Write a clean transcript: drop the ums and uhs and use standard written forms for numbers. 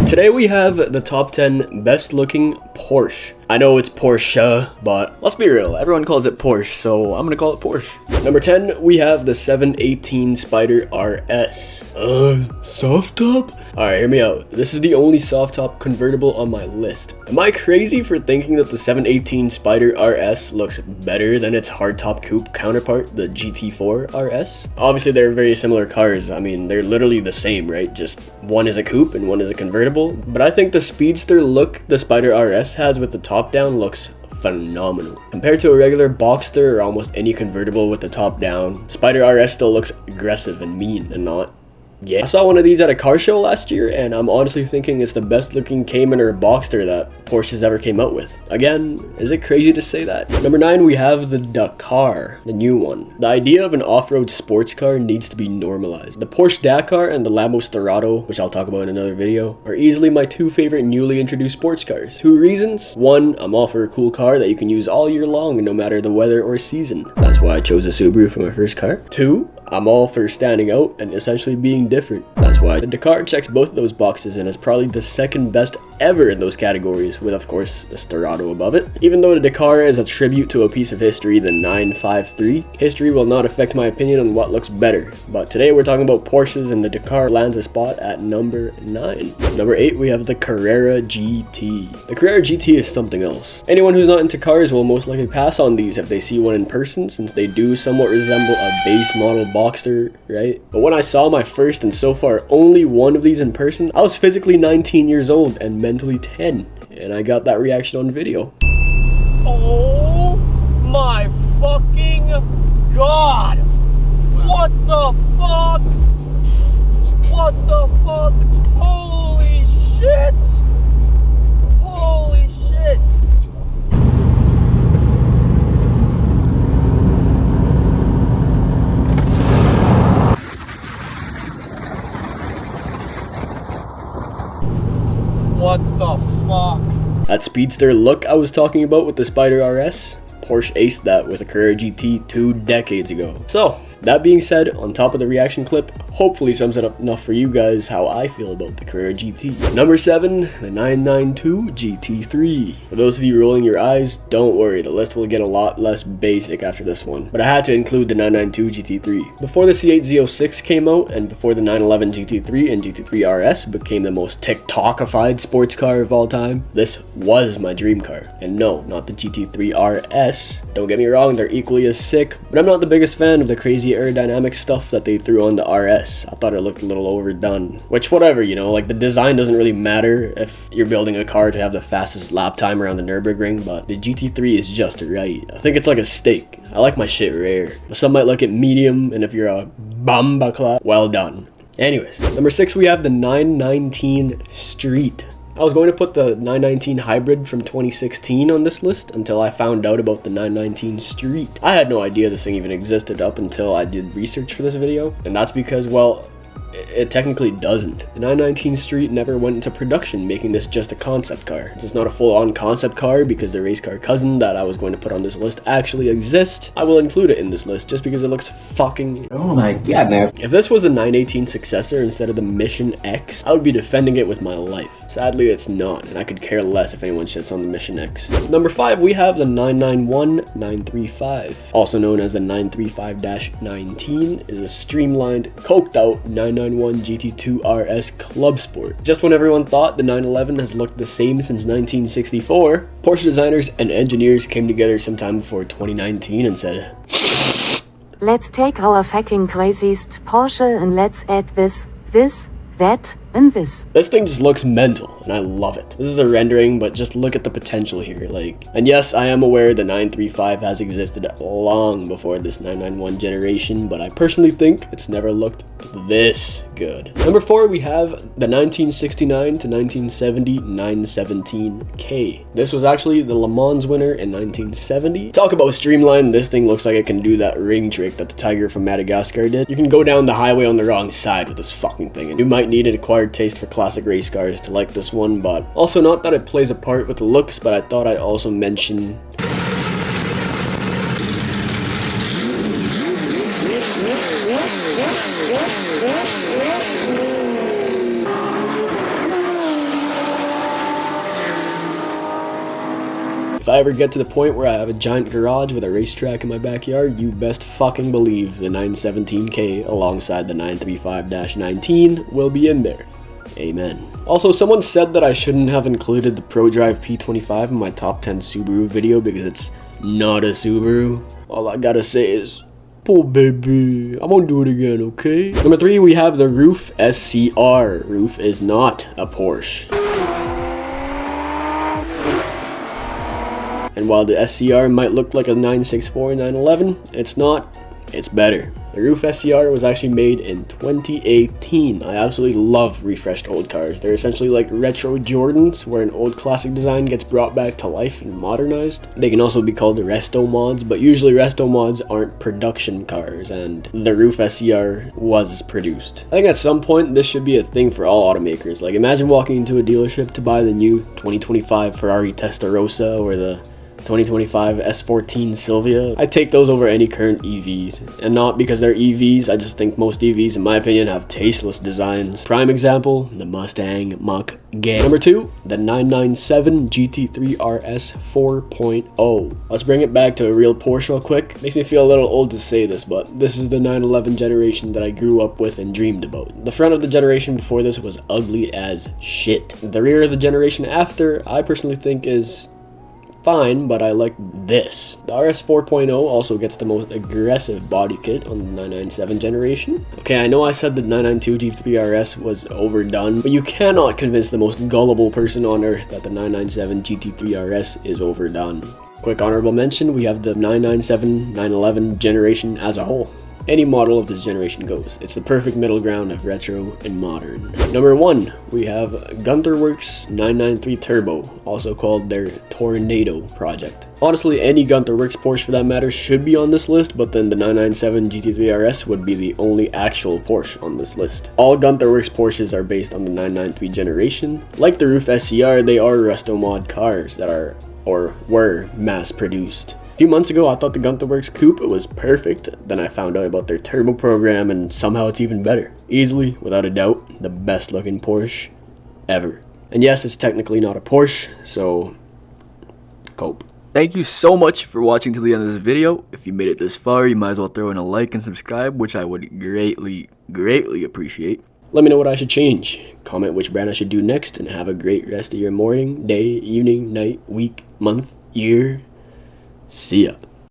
Today we have the top 10 best looking Porsche. I know it's Porsche, but let's be real, everyone calls it Porsche, so I'm gonna call it Porsche. Number 10, we have the 718 Spider RS. Soft top? Alright, hear me out. This is the only soft top convertible on my list. Am I crazy for thinking that the 718 Spider RS looks better than its hardtop coupe counterpart, the GT4 RS? Obviously, they're very similar cars. I mean, they're literally the same, right? Just one is a coupe and one is a convertible. But I think the speedster look the Spider RS has with the top down looks phenomenal. Compared to a regular Boxster or almost any convertible with the top down, Spider RS still looks aggressive and mean and not. Yeah, I saw one of these at a car show last year, and I'm honestly thinking it's the best looking Cayman or Boxster that Porsche's ever came out with. Again, is it crazy to say that? Number 9, we have the Dakar, the new one. The idea of an off-road sports car needs to be normalized. The Porsche Dakar and the Lambo Sterrato, which I'll talk about in another video, are easily my two favorite newly introduced sports cars. 2 reasons. 1, I'm all for a cool car that you can use all year long no matter the weather or season. That's why I chose a Subaru for my first car. 2, I'm all for standing out and essentially being different. That's why the Dakar checks both of those boxes and is probably the second best ever in those categories, with of course the Sterrato above it. Even though the Dakar is a tribute to a piece of history, the 953, history will not affect my opinion on what looks better. But today we're talking about Porsches, and the Dakar lands a spot at number 9. Number 8, we have the Carrera GT. The Carrera GT is something else. Anyone who's not into cars will most likely pass on these if they see one in person, since they do somewhat resemble a base model Boxster, right? But when I saw my first and so far only one of these in person, I was physically 19 years old and mentally 10, and I got that reaction on video. Oh my fucking god! What the fuck? What the fuck? Holy shit! Holy shit! What the fuck? That speedster look I was talking about with the Spider RS, Porsche aced that with a Carrera GT 2 decades ago. So, that being said, on top of the reaction clip, hopefully sums it up enough for you guys how I feel about the Carrera GT. Number 7, the 992 GT3. For those of you rolling your eyes, don't worry, the list will get a lot less basic after this one. But I had to include the 992 GT3. Before the C8 Z06 came out, and before the 911 GT3 and GT3 RS became the most TikTokified sports car of all time, this was my dream car. And no, not the GT3 RS. Don't get me wrong, they're equally as sick, but I'm not the biggest fan of the crazy aerodynamic stuff that they threw on the RS. I thought it looked a little overdone. Which, whatever, you know, like the design doesn't really matter if you're building a car to have the fastest lap time around the Nürburgring, but the GT3 is just right. I think it's like a steak. I like my shit rare. But some might like it medium, and if you're a bambacla, well done. Anyways, number 6, we have the 919 Street. I was going to put the 919 Hybrid from 2016 on this list until I found out about the 919 Street. I had no idea this thing even existed up until I did research for this video, and that's because, well, it technically doesn't. The 919 Street never went into production, making this just a concept car. It's not a full-on concept car because the race car cousin that I was going to put on this list actually exists. I will include it in this list just because it looks fucking... Oh my goodness. If this was the 918 successor instead of the Mission X, I would be defending it with my life. Sadly, it's not, and I could care less if anyone shits on the Mission X. Number 5, we have the 991 935. Also known as the 935-19, is a streamlined, coked out 991 GT2 RS Club Sport. Just when everyone thought the 911 has looked the same since 1964, Porsche designers and engineers came together sometime before 2019 and said, let's take our fucking craziest Porsche and let's add this, that, and this. This thing just looks mental, and I love it. This is a rendering, but just look at the potential here, like. And yes, I am aware the 935 has existed long before this 991 generation, but I personally think it's never looked this good. Number 4, we have the 1969 to 1970 917K. This was actually the Le Mans winner in 1970. Talk about streamlined, this thing looks like it can do that ring trick that the tiger from Madagascar did. You can go down the highway on the wrong side with this fucking thing, and you might need an acquired taste for classic race cars to like this one, but also not that it plays a part with the looks, but I thought I'd also mention I ever get to the point where I have a giant garage with a racetrack in my backyard, you best fucking believe the 917K alongside the 935-19 will be in there. Amen. Also, someone said that I shouldn't have included the ProDrive P25 in my top 10 Subaru video because it's not a Subaru. All I gotta say is, oh baby, I'm gonna do it again, okay? Number 3, we have the Roof SCR. Roof is not a Porsche. And while the SCR might look like a 964 911, it's not. It's better. The Roof SCR was actually made in 2018. I absolutely love refreshed old cars. They're essentially like retro Jordans, where an old classic design gets brought back to life and modernized. They can also be called resto mods, but usually resto mods aren't production cars, and the Roof SCR was produced. I think at some point this should be a thing for all automakers. Like, imagine walking into a dealership to buy the new 2025 Ferrari Testarossa or the 2025 S14 Silvia. I take those over any current EVs, and not because they're EVs. I just think most EVs, in my opinion, have tasteless designs. Prime example, the Mustang Mach-Ge. Number 2, the 997 GT3 RS 4.0. Let's bring it back to a real Porsche real quick. Makes me feel a little old to say this, but this is the 911 generation that I grew up with and dreamed about. The front of the generation before this was ugly as shit. The rear of the generation after, I personally think is fine, but I like this. The RS 4.0 also gets the most aggressive body kit on the 997 generation. Okay, I know I said the 992 G3 RS was overdone, but you cannot convince the most gullible person on earth that the 997 GT3 RS is overdone. Quick honorable mention, we have the 997 911 generation as a whole. Any model of this generation goes. It's the perfect middle ground of retro and modern. Number 1, we have Gunther Werks 993 Turbo, also called their Tornado project. Honestly, any Gunther Werks Porsche for that matter should be on this list, but then the 997 GT3 RS would be the only actual Porsche on this list. All Gunther Werks Porsches are based on the 993 generation. Like the Roof SCR, they are resto mod cars that are, or were, mass produced. A few months ago, I thought the Gunther Werks coupe was perfect. Then I found out about their turbo program, and somehow it's even better. Easily, without a doubt, the best looking Porsche ever. And yes, it's technically not a Porsche, so cope. Thank you so much for watching till the end of this video. If you made it this far, you might as well throw in a like and subscribe, which I would greatly appreciate. Let me know what I should change. Comment which brand I should do next, and have a great rest of your morning, day, evening, night, week, month, year. See ya.